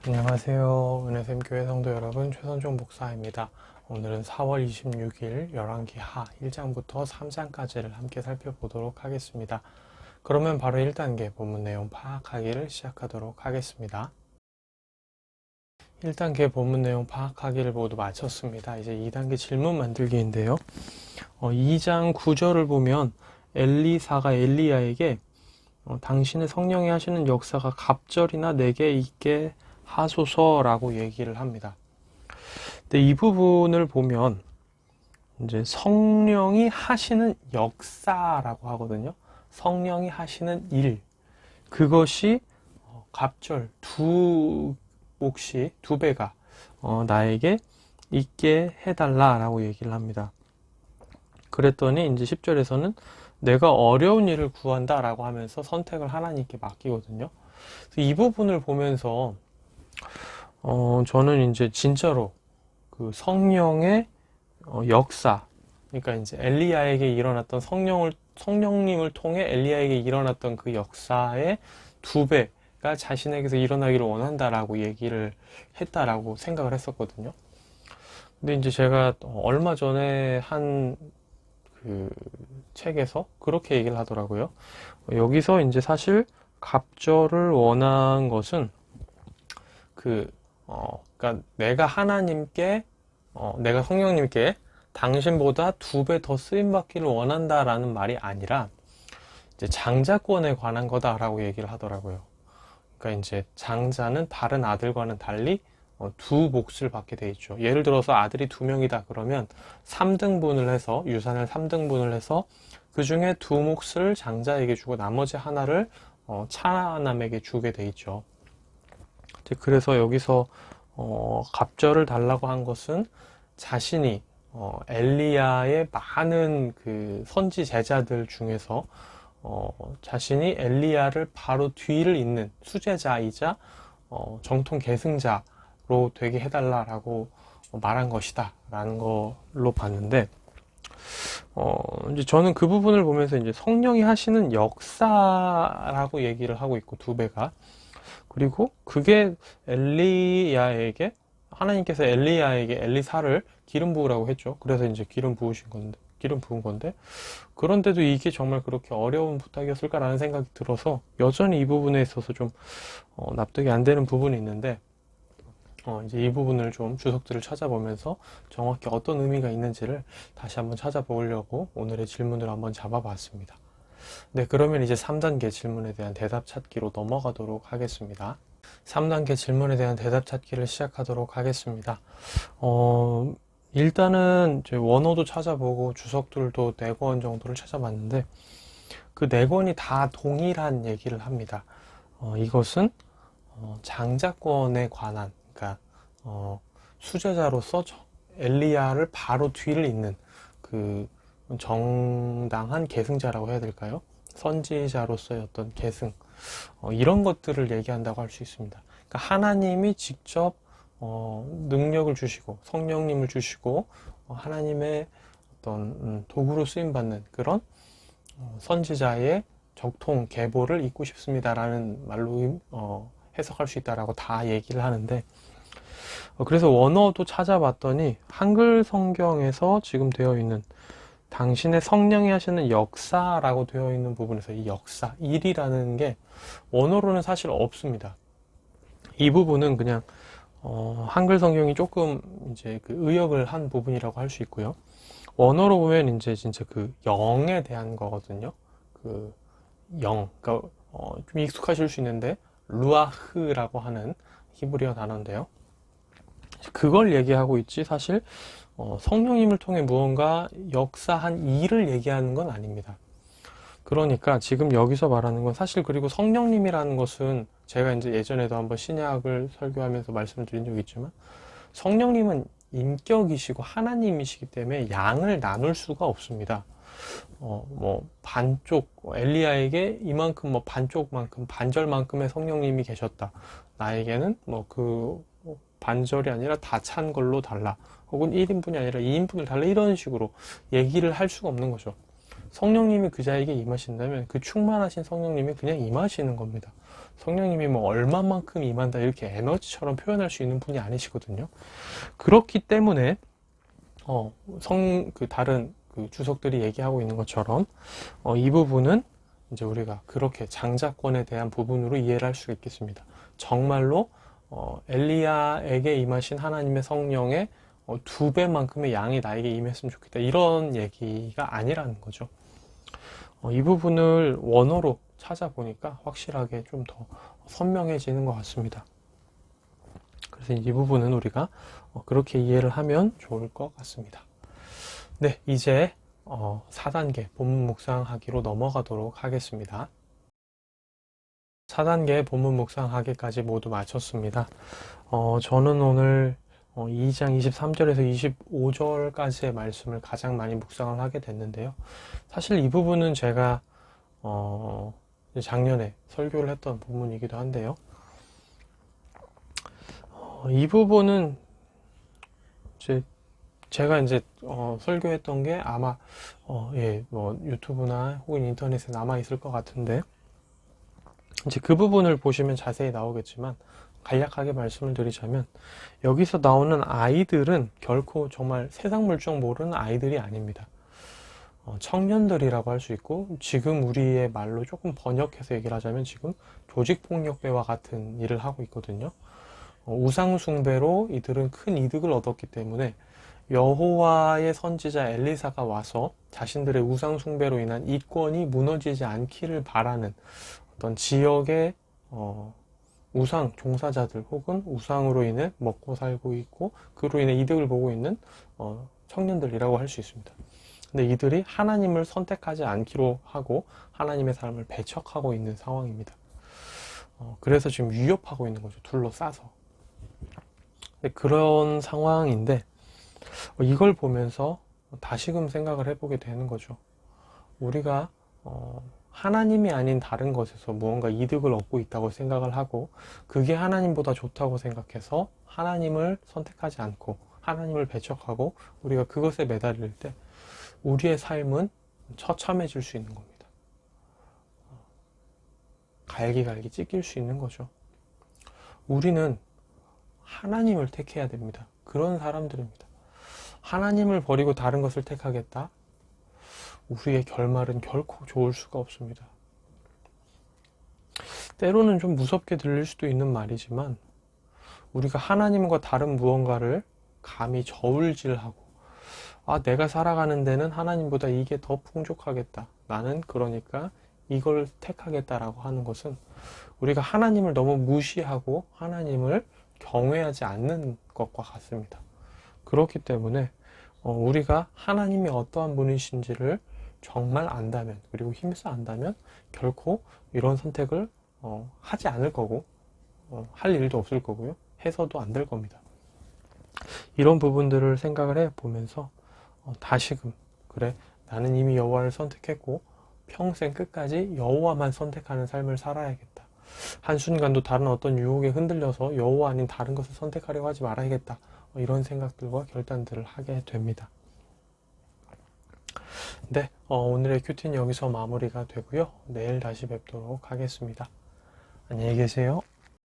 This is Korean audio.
안녕하세요. 은혜샘 교회 성도 여러분, 최선종 목사입니다. 오늘은 4월 26일 열왕기하 1장부터 3장까지를 함께 살펴보도록 하겠습니다. 그러면 바로 1단계 본문 내용 파악하기를 시작하도록 하겠습니다. 1단계 본문 내용 파악하기를 모두 마쳤습니다. 이제 2단계 질문 만들기인데요. 2장 9절을 보면 엘리사가 엘리야에게 당신의 성령이 하시는 역사가 갑절이나 내게 있게 하소서라고 얘기를 합니다. 근데 이 부분을 보면 이제 성령이 하시는 역사라고 하거든요. 성령이 하시는 일, 그것이 갑절 두 몫이 두 배가 나에게 있게 해달라라고 얘기를 합니다. 그랬더니 이제 10절에서는 내가 어려운 일을 구한다라고 하면서 선택을 하나님께 맡기거든요. 이 부분을 보면서 저는 이제 진짜로 그 성령의 역사, 그러니까 이제 엘리야에게 일어났던 성령님을 통해 엘리야에게 일어났던 그 역사의 두 배가 자신에게서 일어나기를 원한다라고 얘기를 했다라고 생각을 했었거든요. 근데 이제 제가 얼마 전에 한 그 책에서 그렇게 얘기를 하더라고요. 여기서 이제 사실 갑절을 원한 것은 그러니까 내가 하나님께, 내가 성령님께 당신보다 2배 더 쓰임받기를 원한다라는 말이 아니라 이제 장자권에 관한 거다라고 얘기를 하더라고요. 그러니까 이제 장자는 다른 아들과는 달리 두 몫을 받게 돼 있죠. 예를 들어서 아들이 2명이다 그러면 3등분을 해서 유산을 3등분을 해서 그 중에 2몫을 장자에게 주고 나머지 하나를 차남에게 주게 돼 있죠. 그래서 여기서 갑절을 달라고 한 것은 자신이 엘리야의 많은 그 선지 제자들 중에서 자신이 엘리야를 바로 뒤를 잇는 수제자이자 정통 계승자로 되게 해달라라고 말한 것이다 라는 걸로 봤는데, 이제 저는 그 부분을 보면서 이제 성령이 하시는 역사라고 얘기를 하고 있고 2배가, 그리고 그게 엘리야에게, 하나님께서 엘리야에게 엘리사를 기름 부으라고 했죠. 그래서 이제 기름 부은 건데, 그런데도 이게 정말 그렇게 어려운 부탁이었을까라는 생각이 들어서 여전히 이 부분에 있어서 좀 납득이 안 되는 부분이 있는데, 이제 이 부분을 좀 주석들을 찾아보면서 정확히 어떤 의미가 있는지를 다시 한번 찾아보려고 오늘의 질문을 한번 잡아봤습니다. 네, 그러면 이제 3단계 질문에 대한 대답 찾기로 넘어가도록 하겠습니다. 3단계 질문에 대한 대답 찾기를 시작하도록 하겠습니다. 일단은 이제 원어도 찾아보고 주석들도 4권 정도를 찾아봤는데 그 4권이 다 동일한 얘기를 합니다. 이것은 장자권에 관한, 그러니까 수제자로서 엘리야를 바로 뒤를 잇는 그 정당한 계승자라고 해야 될까요? 선지자로서의 어떤 계승, 이런 것들을 얘기한다고 할 수 있습니다. 그러니까 하나님이 직접 능력을 주시고 성령님을 주시고 하나님의 어떤 도구로 쓰임받는 그런 선지자의 적통 계보를 잇고 싶습니다라는 말로 해석할 수 있다라고 다 얘기를 하는데, 그래서 원어도 찾아봤더니 한글 성경에서 지금 되어 있는 당신의 성령이 하시는 역사라고 되어 있는 부분에서 이 역사, 일이라는 게 원어로는 사실 없습니다. 이 부분은 그냥 한글 성경이 조금 이제 그 의역을 한 부분이라고 할 수 있고요. 원어로 보면 이제 진짜 그 영에 대한 거거든요. 그 영, 그러니까 좀 익숙하실 수 있는데 루아흐라고 하는 히브리어 단어인데요. 그걸 얘기하고 있지 사실 성령님을 통해 무언가 역사한 일을 얘기하는 건 아닙니다. 그러니까 지금 여기서 말하는 건 사실, 그리고 성령님이라는 것은 제가 이제 예전에도 한번 신약을 설교하면서 말씀드린 적이 있지만 성령님은 인격이시고 하나님이시기 때문에 양을 나눌 수가 없습니다. 반쪽, 엘리야에게 이만큼 반쪽만큼, 반절만큼의 성령님이 계셨다. 나에게는 그 반절이 아니라 다 찬 걸로 달라. 혹은 1인분이 아니라 2인분을 달라. 이런 식으로 얘기를 할 수가 없는 거죠. 성령님이 그 자에게 임하신다면 그 충만하신 성령님이 그냥 임하시는 겁니다. 성령님이 뭐 얼마만큼 임한다 이렇게 에너지처럼 표현할 수 있는 분이 아니시거든요. 그렇기 때문에 다른 그 주석들이 얘기하고 있는 것처럼 이 부분은 이제 우리가 그렇게 장자권에 대한 부분으로 이해를 할 수가 있겠습니다. 정말로 엘리야에게 임하신 하나님의 성령의 2배만큼의 양이 나에게 임했으면 좋겠다 이런 얘기가 아니라는 거죠. 이 부분을 원어로 찾아보니까 확실하게 좀 더 선명해지는 것 같습니다. 그래서 이 부분은 우리가 그렇게 이해를 하면 좋을 것 같습니다. 네, 이제 4단계 본문 묵상하기로 넘어가도록 하겠습니다. 4단계 본문 묵상하기까지 모두 마쳤습니다. 저는 오늘 2장 23절에서 25절까지의 말씀을 가장 많이 묵상을 하게 됐는데요. 사실 이 부분은 제가 작년에 설교를 했던 부분이기도 한데요. 이 부분은 제가 이제 설교했던 게 아마 뭐 유튜브나 혹은 인터넷에 남아 있을 것 같은데 이제 그 부분을 보시면 자세히 나오겠지만 간략하게 말씀을 드리자면 여기서 나오는 아이들은 결코 정말 세상 물정 모르는 아이들이 아닙니다. 청년들이라고 할 수 있고 지금 우리의 말로 조금 번역해서 얘기를 하자면 지금 조직폭력배와 같은 일을 하고 있거든요. 우상숭배로 이들은 큰 이득을 얻었기 때문에 여호와의 선지자 엘리사가 와서 자신들의 우상숭배로 인한 이권이 무너지지 않기를 바라는 어떤 지역의 우상 종사자들 혹은 우상으로 인해 먹고 살고 있고 그로 인해 이득을 보고 있는 청년들이라고 할 수 있습니다. 근데 이들이 하나님을 선택하지 않기로 하고 하나님의 삶을 배척하고 있는 상황입니다. 그래서 지금 위협하고 있는 거죠. 둘러싸서. 그런 상황인데 이걸 보면서 다시금 생각을 해보게 되는 거죠. 우리가 하나님이 아닌 다른 것에서 무언가 이득을 얻고 있다고 생각을 하고 그게 하나님보다 좋다고 생각해서 하나님을 선택하지 않고 하나님을 배척하고 우리가 그것에 매달릴 때 우리의 삶은 처참해질 수 있는 겁니다. 갈기갈기 찢길 수 있는 거죠. 우리는 하나님을 택해야 됩니다. 그런 사람들입니다. 하나님을 버리고 다른 것을 택하겠다? 우리의 결말은 결코 좋을 수가 없습니다. 때로는 좀 무섭게 들릴 수도 있는 말이지만 우리가 하나님과 다른 무언가를 감히 저울질하고 내가 살아가는 데는 하나님보다 이게 더 풍족하겠다. 나는 그러니까 이걸 택하겠다라고 하는 것은 우리가 하나님을 너무 무시하고 하나님을 경외하지 않는 것과 같습니다. 그렇기 때문에 우리가 하나님이 어떠한 분이신지를 정말 안다면 그리고 힘써 안다면 결코 이런 선택을 하지 않을 거고 할 일도 없을 거고요. 해서도 안 될 겁니다. 이런 부분들을 생각을 해보면서 다시금 그래 나는 이미 여호와를 선택했고 평생 끝까지 여호와만 선택하는 삶을 살아야겠다. 한순간도 다른 어떤 유혹에 흔들려서 여호와 아닌 다른 것을 선택하려고 하지 말아야겠다. 이런 생각들과 결단들을 하게 됩니다. 네, 오늘의 큐티는 여기서 마무리가 되고요. 내일 다시 뵙도록 하겠습니다. 안녕히 계세요.